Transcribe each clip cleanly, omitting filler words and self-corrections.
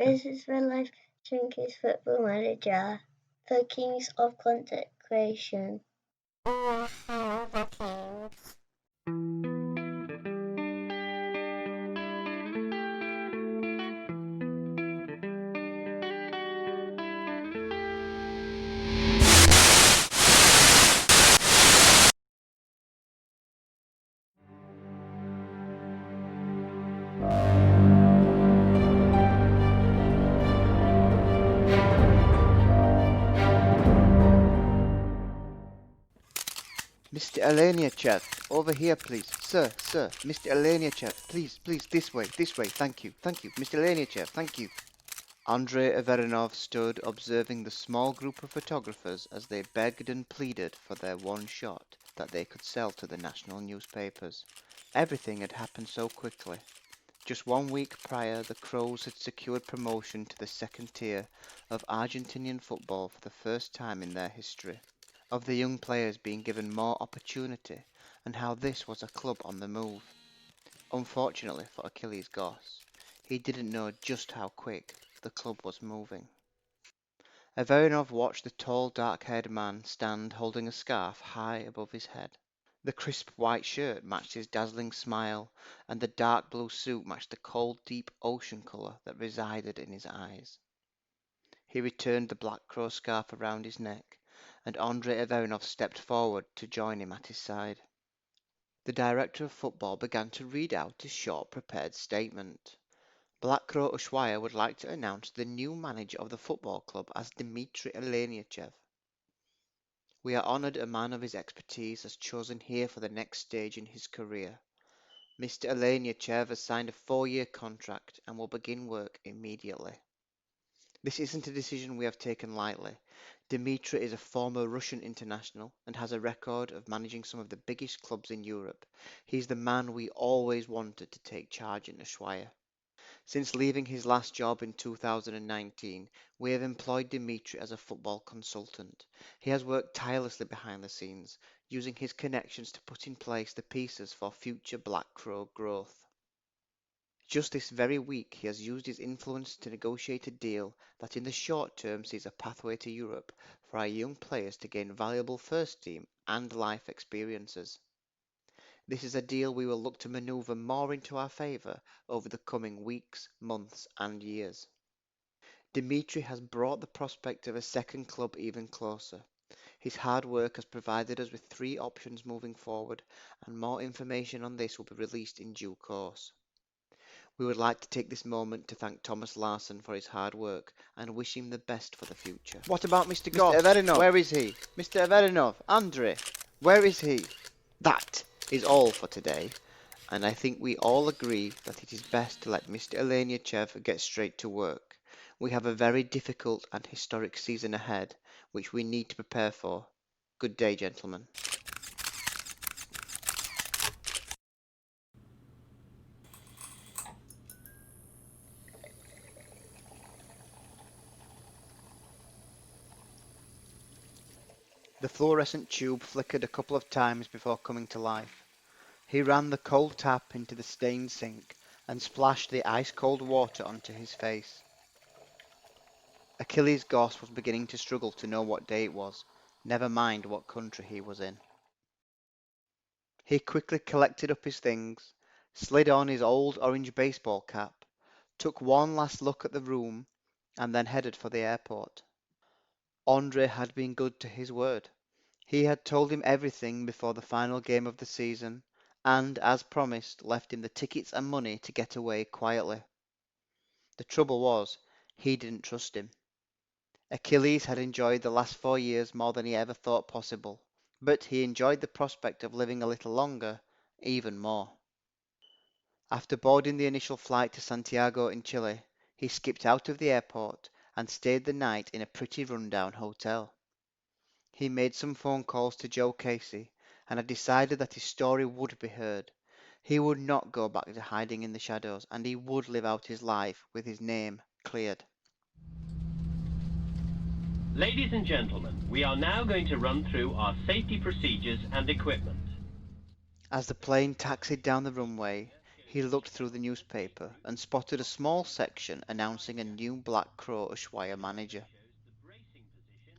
This is real life Chinese football manager, the kings of content creation. The kings. Mr. Eleniachev, over here please. Sir, Mr. Eleniachev, please, this way, thank you, Mr. Eleniachev, thank you. Andrei Averinov stood observing the small group of photographers as they begged and pleaded for their one shot that they could sell to the national newspapers. Everything had happened so quickly. Just 1 week prior, the Crows had secured promotion to the second tier of Argentinian football for the first time in their history. Of the young players being given more opportunity, and how this was a club on the move. Unfortunately for Achilles Goss, he didn't know just how quick the club was moving. Averinov watched the tall, dark-haired man stand holding a scarf high above his head. The crisp white shirt matched his dazzling smile, and the dark blue suit matched the cold, deep ocean colour that resided in his eyes. He returned the blackcrow scarf around his neck, and Andrei Averinov stepped forward to join him at his side. The director of football began to read out his short prepared statement. Blackcrow Ushuaia would like to announce the new manager of the football club as Dmitry Eleniachev. We are honoured a man of his expertise has chosen here for the next stage in his career. Mr. Eleniachev has signed a 4-year contract and will begin work immediately. This isn't a decision we have taken lightly. Dmitry is a former Russian international and has a record of managing some of the biggest clubs in Europe. He's the man we always wanted to take charge in Ushuaia. Since leaving his last job in 2019, we have employed Dmitry as a football consultant. He has worked tirelessly behind the scenes, using his connections to put in place the pieces for future blackcrow growth. Just this very week he has used his influence to negotiate a deal that in the short term sees a pathway to Europe for our young players to gain valuable first team and life experiences. This is a deal we will look to manoeuvre more into our favour over the coming weeks, months and years. Dmitry has brought the prospect of a second club even closer. His hard work has provided us with 3 options moving forward, and more information on this will be released in due course. We would like to take this moment to thank Thomas Larson for his hard work and wish him the best for the future. What about Mr. Goss? Mr. Averinov, where is he? Mr. Averinov, Andrei, where is he? That is all for today, and I think we all agree that it is best to let Mr. Eleniachev get straight to work. We have a very difficult and historic season ahead, which we need to prepare for. Good day, gentlemen. The fluorescent tube flickered a couple of times before coming to life. He ran the cold tap into the stained sink and splashed the ice-cold water onto his face. Achilles Goss was beginning to struggle to know what day it was, never mind what country he was in. He quickly collected up his things, slid on his old orange baseball cap, took one last look at the room, and then headed for the airport. Andrei had been good to his word. He had told him everything before the final game of the season, and, as promised, left him the tickets and money to get away quietly. The trouble was, he didn't trust him. Achilles had enjoyed the last 4 years more than he ever thought possible, but he enjoyed the prospect of living a little longer even more. After boarding the initial flight to Santiago in Chile, he skipped out of the airport and stayed the night in a pretty rundown hotel. He made some phone calls to Joe Casey and had decided that his story would be heard. He would not go back to hiding in the shadows, and he would live out his life with his name cleared. Ladies and gentlemen, we are now going to run through our safety procedures and equipment. As the plane taxied down the runway, He looked through the newspaper and spotted a small section announcing a new blackcrow Ushuaia manager.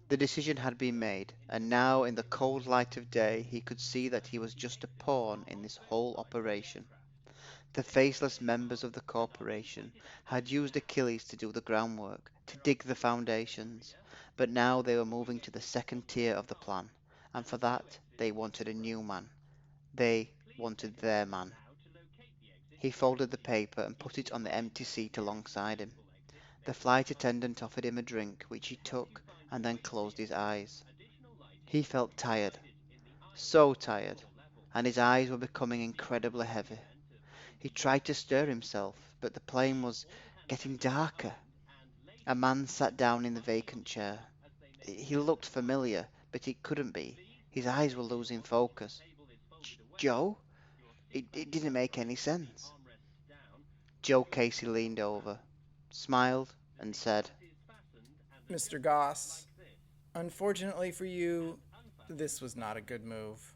The decision had been made, and now in the cold light of day he could see that he was just a pawn in this whole operation. The faceless members of the corporation had used Achilles to do the groundwork, to dig the foundations, but now they were moving to the second tier of the plan, and for that they wanted a new man. They wanted their man. He folded the paper and put it on the empty seat alongside him. The flight attendant offered him a drink, which he took and then closed his eyes. He felt tired, so tired, and his eyes were becoming incredibly heavy. He tried to stir himself, but the plane was getting darker. A man sat down in the vacant chair. He looked familiar, but it couldn't be. His eyes were losing focus. Joe? It didn't make any sense. Joe Casey leaned over, smiled, and said, Mr. Goss, unfortunately for you, this was not a good move.